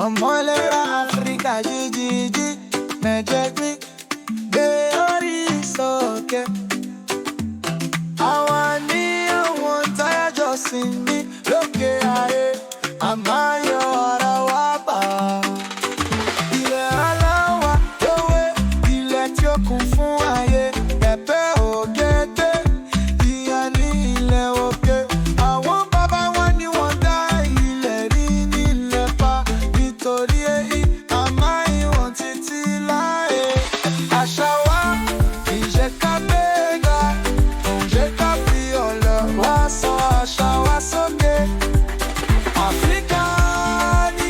Ọmọlẹ́ra Áfíríkà jíjíjí, mẹ́jẹ̀gbín, gbé orí sókè. Àwọn ní àwọn táyájọ́ sí ní lókè ayé, a máa yọ ara wa bá. Ilẹ̀ aláwa lówé, ilẹ̀ tí ó kún fún ayé, ẹ̀pẹ́ ògèdè, ìyá ní ilẹ̀ òkè. Àwọn bàbá wọn ni wọ́n dá ilẹ̀ rí nílẹ̀ pa, nítorí èyí a máa ń wọ̀n títí láé. Àṣà wa kì í ṣe ká gbéga, òun ṣe ká fi ọ̀lọ̀ wá sọ àṣà wa sókè. Áfíríkà ní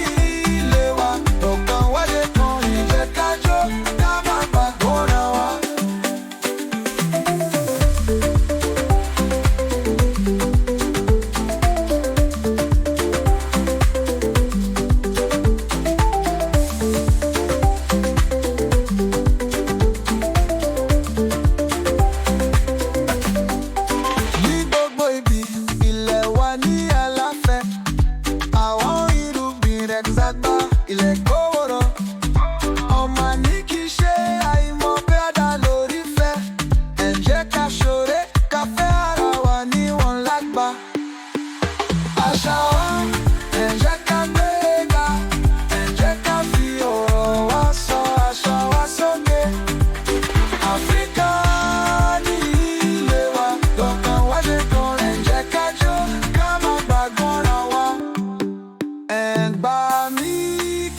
ilé wa, ọ̀kan wáyé kan ìjẹ́ ká jó, ká má gbàgbọ́ra wa. Ní gbogbo ibi, ilẹ̀ wa ní àlàáfẹ́. Àwọn irúgbìn rẹ̀ dàgbà, ilẹ̀ gbòòrò. Ọmọ ní kì í ṣe àìmọ̀ pé ó dá lórí fẹ́. Ẹ jẹ́ ká ṣọ̀rẹ́, ká fẹ́ ara wa níwọ̀n lágbà. Àṣà wa, ẹ jẹ́ ká gbéga, ẹ jẹ́ ká fi ọ̀rọ̀ wa sọ àṣà wa sókè. Áfíríkà ní ilé wa, lọ́kàn wá ṣe kan, ẹ jẹ́ ká jó, ká má gbàgbọ́ra wa. Ẹ̀gbà mi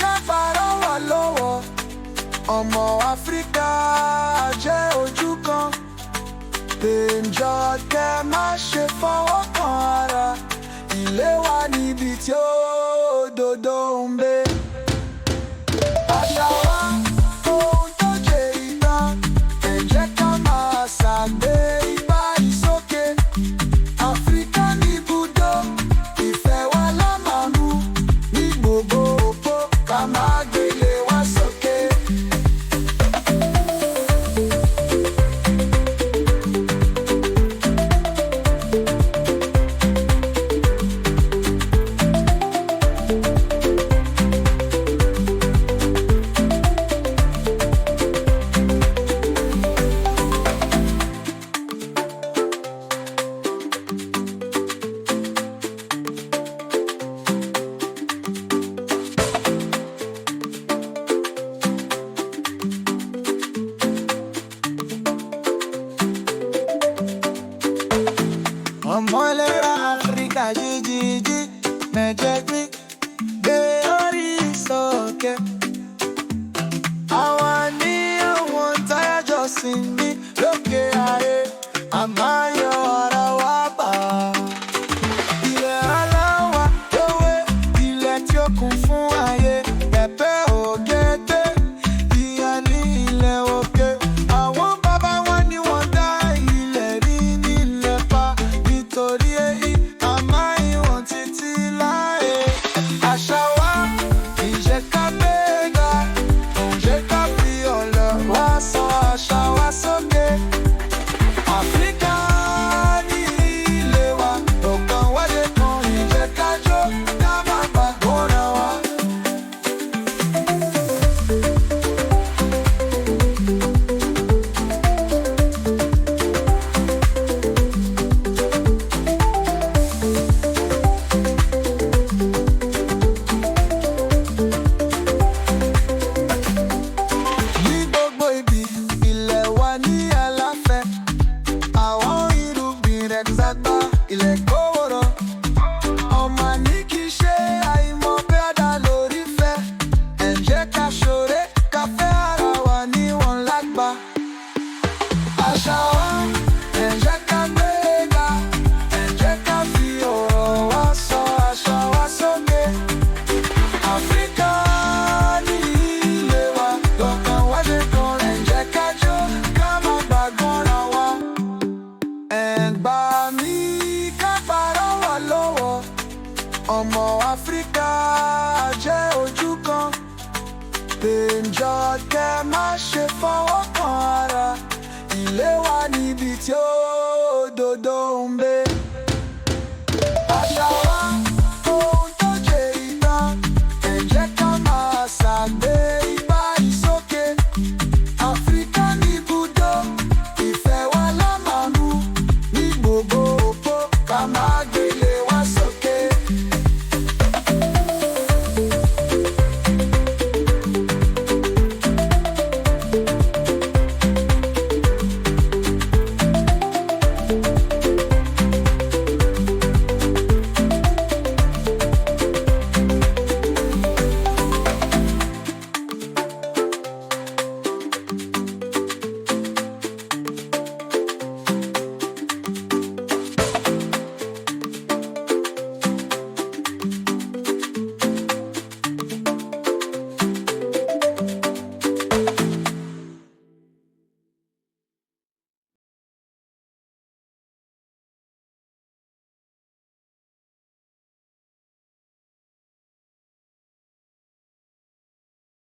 ká fara wa lọ́wọ́, ọmọ Áfíríkà jẹ́ ojú kan. Péjọ kẹ́ má ṣe fọwọ́ kan ara, ilé wa níbi tí òdodo ń gbé. Àṣà wa ohun tó jẹ́ ìtàn, ẹ jẹ́ ká máa ṣàgbé igbá ìsókè. Áfíríkà ní ibùdó, ìfẹ́ wa la máa mú ní gbogbo òpó, ká máa gbélé wa sókè. Ọmọlẹ́ra Áfíríkà jíjíjí, mẹ́jẹ̀gbín, gbé orí sókè. Àwọn ní àwọn táyájọ́ sí ní lókè ayé, a máa yọ ara wa bá. Ilẹ̀ aláwa lówé, ilẹ̀ tí ó kún fún ayé, ẹ̀pẹ́ ògèdè, ìyá ní ilẹ̀ òkè. Àwọn bàbá wọn ni wọ́n dá ilẹ̀ rí nílẹ̀ pa, nítorí èyí a máa ń wọ̀n títí láé. Àṣà wa kì í ṣe ká gbéga, òun ṣe ká fi ọ̀lọ̀ wá sọ àṣà wa sókè. Áfíríkà ní ilé wa, ọ̀kan wáyé kan ìjẹ́ ká jó, ká má gbàgbọ́ra wa. Ní gbogbo ibi, ilẹ̀ wa ní àlàáfẹ́. Àwọn irúgbìn rẹ̀ dàgbà, ilẹ̀ gbòòrò. Ọmọ ní kì í ṣe àìmọ̀ pé ó dá lórí fẹ́. Ẹ jẹ́ ká ṣọ̀rẹ́, ká fẹ́ ara wa níwọ̀n lágbà. Àṣà wa, ẹ jẹ́ ká gbéga, ẹ jẹ́ ká fi ọ̀rọ̀ wa sọ àṣà wa sókè. Áfíríkà ní ilé wa, lọ́kàn wá ṣe kan, ẹ jẹ́ ká jó, ká má gbàgbọ́ra wa. Ẹ̀gbà mi ká fara wa lọ́wọ́, ọmọ Áfíríkà jẹ́ ojú kan. Péjọ kẹ́ má ṣe fọwọ́ kan ara, ilé wa níbi tí òdodo ń gbé.